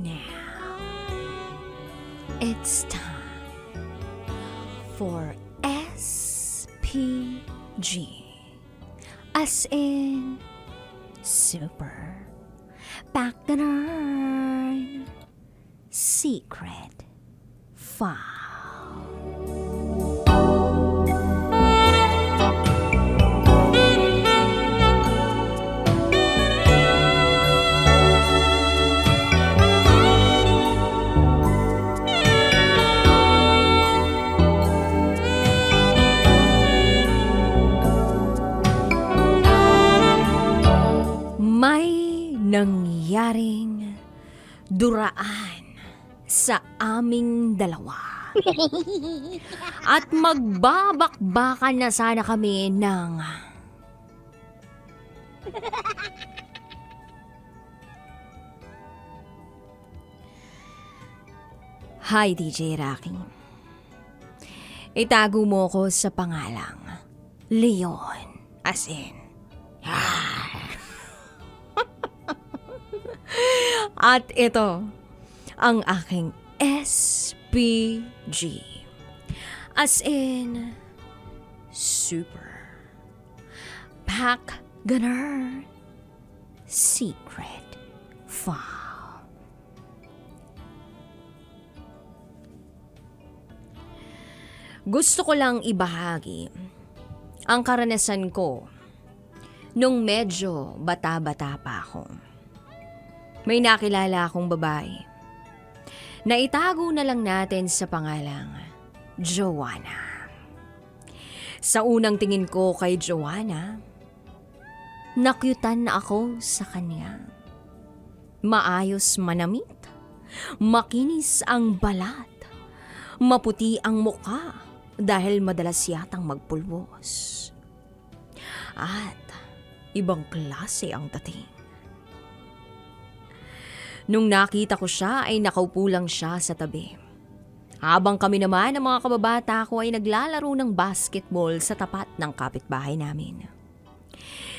Now, it's time for SPG. As in, super, backgammon, secret, file. May nangyaring duraan sa aming dalawa. At magbabakbakan na sana kami ng Hi DJ Rocky. Itago mo ko sa pangalang Leon, as in At ito ang aking SPG. As in, super, backgammon, secret, file. Gusto ko lang ibahagi ang karanasan ko nung medyo bata-bata pa ako. May nakilala akong babae na itago na lang natin sa pangalang Joanna. Sa unang tingin ko kay Joanna, nakyutan na ako sa kanya. Maayos manamit, makinis ang balat, maputi ang muka dahil madalas yatang magpulbos. At ibang klase ang dating. Nung nakita ko siya ay nakaupo lang siya sa tabi. Habang kami naman ng mga kababata ko ay naglalaro ng basketball sa tapat ng kapitbahay namin.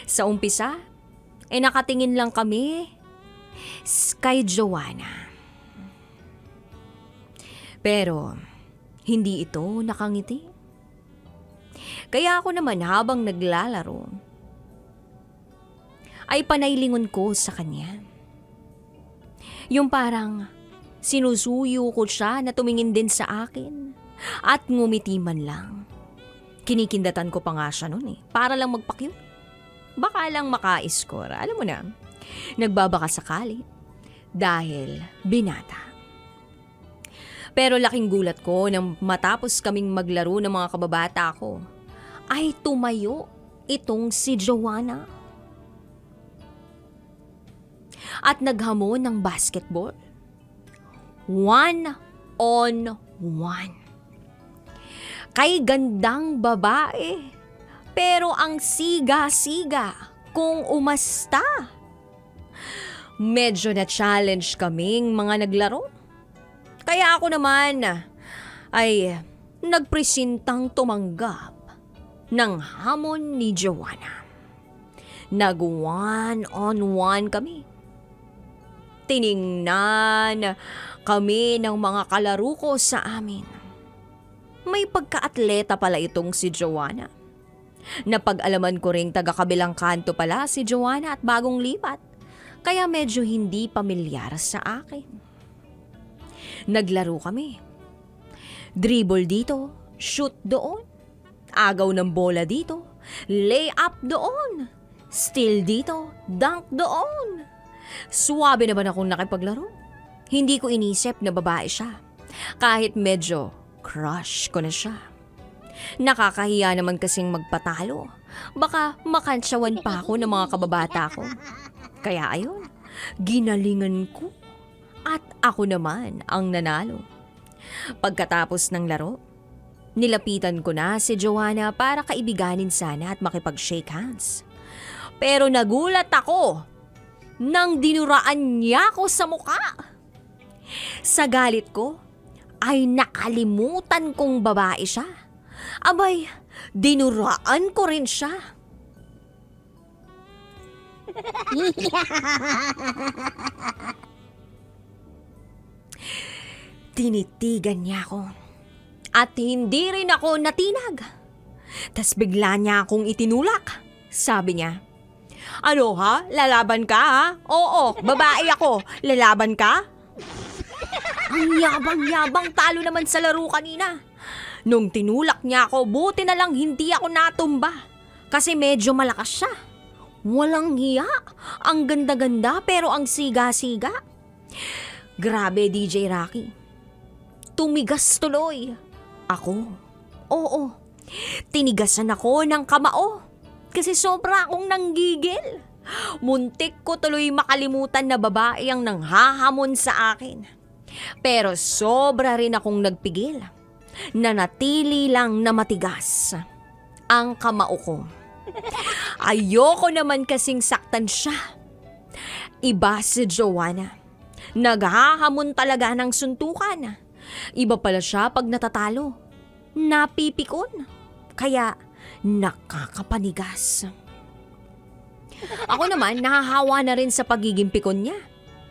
Sa umpisa, ay nakatingin lang kami kay Joanna. Pero hindi ito nakangiti. Kaya ako naman habang naglalaro, ay panaylingon ko sa kanya. Yung parang sinusuyo ko siya na tumingin din sa akin at ngumiti man lang. Kinikindatan ko pa nga siya noon para lang magpa-cute. Baka lang maka-score, alam mo na. Nagbabaka sakali dahil binata. Pero laking gulat ko nang matapos kaming maglaro ng mga kababata ko, ay tumayo itong si Joanna. At naghamon ng basketball. 1-on-1. Kay gandang babae. Pero ang siga-siga kung umasta. Medyo na-challenge kaming mga naglaro. Kaya ako naman ay nagpresintang tumanggap ng hamon ni Joanna. Nag-1-on-1 kami. Tiningnan kami ng mga kalaro ko sa amin. May pagka-atleta pala itong si Joanna. Napag-alaman ko ring taga-kabilang kanto pala si Joanna at bagong lipat. Kaya medyo hindi pamilyar sa akin. Naglaro kami. Dribble dito, shoot doon. Agaw ng bola dito, lay up doon. Steal dito, dunk doon. Suwabe naman akong nakipaglaro. Hindi ko inisip na babae siya. Kahit medyo crush ko na siya. Nakakahiya naman kasing magpatalo. Baka makansyawan pa ako ng mga kababata ko. Kaya ayun, ginalingan ko. At ako naman ang nanalo. Pagkatapos ng laro, nilapitan ko na si Joanna para kaibiganin sana at makipag-shake hands. Pero nagulat ako nang dinuraan niya ako sa muka. Sa galit ko, ay nakalimutan kong babae siya. Abay, dinuraan ko rin siya. Tinitigan niya ako. At hindi rin ako natinag. Tas bigla niya akong itinulak. Sabi niya, "Ano ha? Lalaban ka ha? Oo, babae ako. Lalaban ka?" Ang yabang-yabang, talo naman sa laro kanina. Nung tinulak niya ako, buti na lang hindi ako natumba. Kasi medyo malakas siya. Walang hiya. Ang ganda-ganda pero ang siga-siga. Grabe, DJ Rocky. Tumigas tuloy. Ako? Oo. Tinigasan ako ng kamao. Kasi sobra akong nanggigil. Muntik ko tuloy makalimutan na babae ang nanghahamon sa akin. Pero sobra rin akong nagpigil. Nanatili lang na matigas ang kamao ko. Ayoko naman kasing saktan siya. Iba si Joanna. Naghahamon talaga ng suntukan. Iba pala siya pag natatalo. Napipikon. Kaya nakakapanigas. Ako naman, nahahawa na rin sa pagiging pikon niya.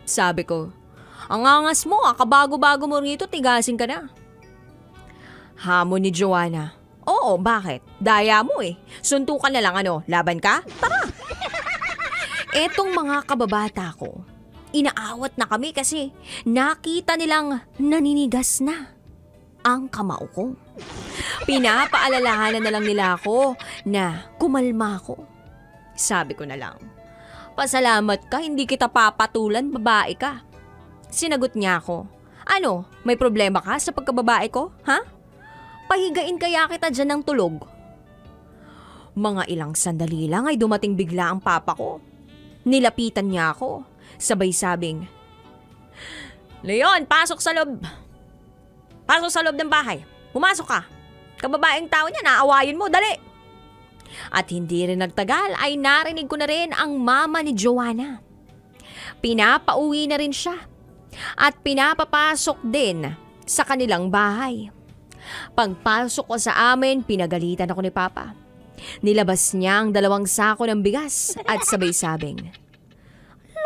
Sabi ko, "Ang angas mo, kabago-bago mo rito, tigasin ka na." Hamon ni Joanna, "Oo, bakit? Daya mo eh. Suntukan na lang laban ka? Tara!" Etong mga kababata ko, inaawat na kami kasi nakita nilang naninigas na ang kamao ko. Pinapaalalahanan na lang nila ako na kumalma ako. Sabi ko na lang, "Pasalamat ka, hindi kita papatulan, babae ka." Sinagot niya ako, "Ano, may problema ka sa pagkababae ko, ha? Pahigain kaya kita dyan ng tulog." Mga ilang sandali lang ay dumating bigla ang papa ko. Nilapitan niya ako, sabay sabing, "Leon, pasok sa loob. Pasok sa loob ng bahay. Pumasok ka. Kababaeng tao niya, naawayin mo, dali." At hindi rin nagtagal ay narinig ko na rin ang mama ni Joanna. Pinapauwi na rin siya at pinapapasok din sa kanilang bahay. Pagpasok ko sa amin, pinagalitan ako ni Papa. Nilabas niya ang 2 sako ng bigas at sabay sabing,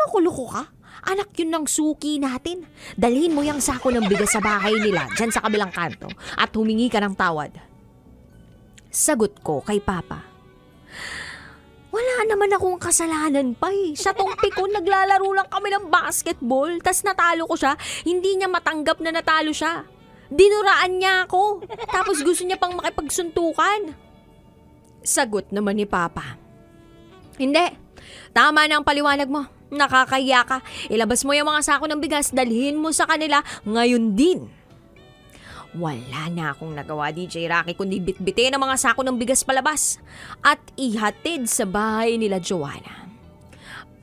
"Loko-loko ka? Anak yun ng suki natin. Dalhin mo yung sako ng bigas sa bahay nila dyan sa kabilang kanto at humingi ka ng tawad." Sagot ko kay Papa, "Wala naman akong kasalanan pa eh. Sa tong pikon, naglalaro lang kami ng basketball, tas natalo ko siya. Hindi niya matanggap na natalo siya. Dinuraan niya ako. Tapos gusto niya pang makipagsuntukan." Sagot naman ni Papa, "Hindi. Tama na ang paliwanag mo. Nakakahiya ka. Ilabas mo yung mga sako ng bigas, dalhin mo sa kanila ngayon din." Wala na akong nagawa, DJ Rocky, kundi bitbitin ang mga sako ng bigas palabas at ihatid sa bahay nila Joanna.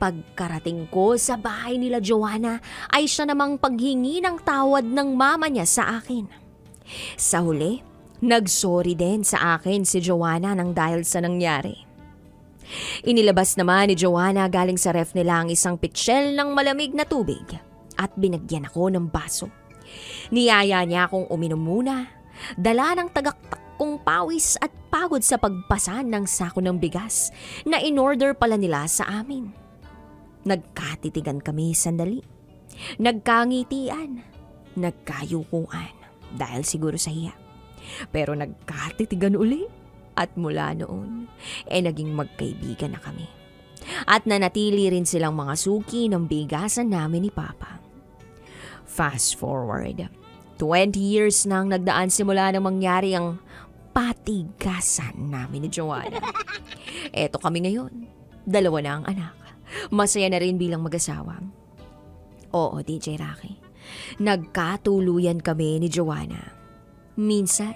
Pagkarating ko sa bahay nila Joanna ay siya namang paghingi ng tawad ng mama niya sa akin. Sa huli, nagsorry din sa akin si Joanna nang dahil sa nangyari. Inilabas naman ni Joanna galing sa ref nila ang isang pitsyel ng malamig na tubig at binagyan ako ng baso. Niyaya niya akong uminom muna, dala ng tagaktak kong pawis at pagod sa pagpasan ng sako ng bigas na in-order pala nila sa amin. Nagkatitigan kami sandali, nagkangitian, nagkayukuan dahil siguro sa hiya. Pero nagkatitigan uli at mula noon naging magkaibigan na kami. At nanatili rin silang mga suki ng bigasan namin ni Papa. Fast forward, 20 years nang nagdaan simula nang mangyari ang patigasan namin ni Joanna. Eto kami ngayon, 2 na ang anak. Masaya na rin bilang mag-asawa. Oo, DJ Rocky, nagkatuluyan kami ni Joanna. Minsan,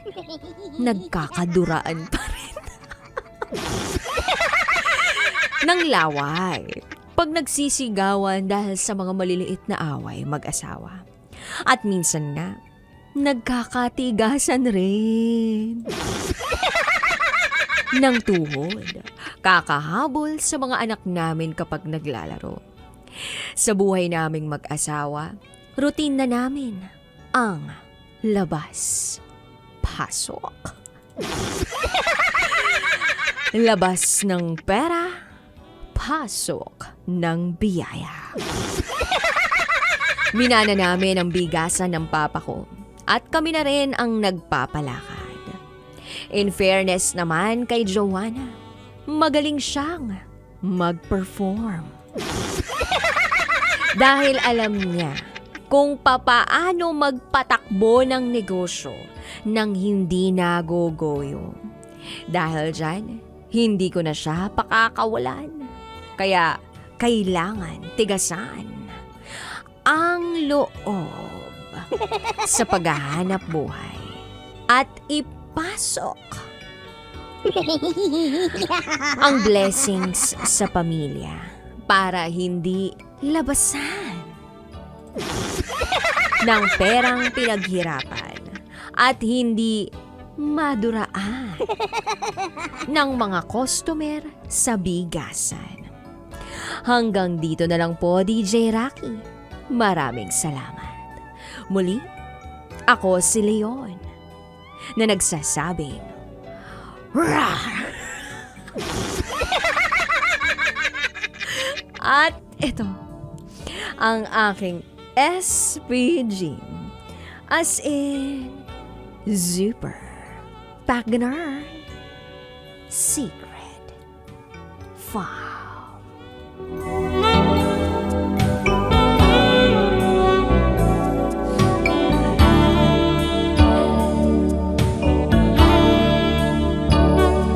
nagkakaduraan pa rin. Nang laway, pag nagsisigawan dahil sa mga maliliit na away mag-asawa. At minsan na, nagkakatigasan rin. Nang tuhod, kakahabol sa mga anak namin kapag naglalaro. Sa buhay naming mag-asawa, routine na namin ang labas, pasok. Labas ng pera, pasok ng biyaya. Minana namin ang bigasan ng papa ko at kami na rin ang nagpapalakad. In fairness naman kay Joanna, magaling siyang mag-perform. Dahil alam niya kung papaano magpatakbo ng negosyo nang hindi nagogoyo. Dahil dyan, hindi ko na siya pakakawalan. Kaya kailangan tigasan ang loob sa paghahanap buhay at ipasok ang blessings sa pamilya para hindi labasan ng perang pinaghirapan at hindi maduraan ng mga customer sa bigasan. Hanggang dito na lang po, DJ Rocky. Maraming salamat. Muli, ako si Leon na nagsasabing, Rawr! At ito, ang aking SPG, as in Super Pagner Secret File.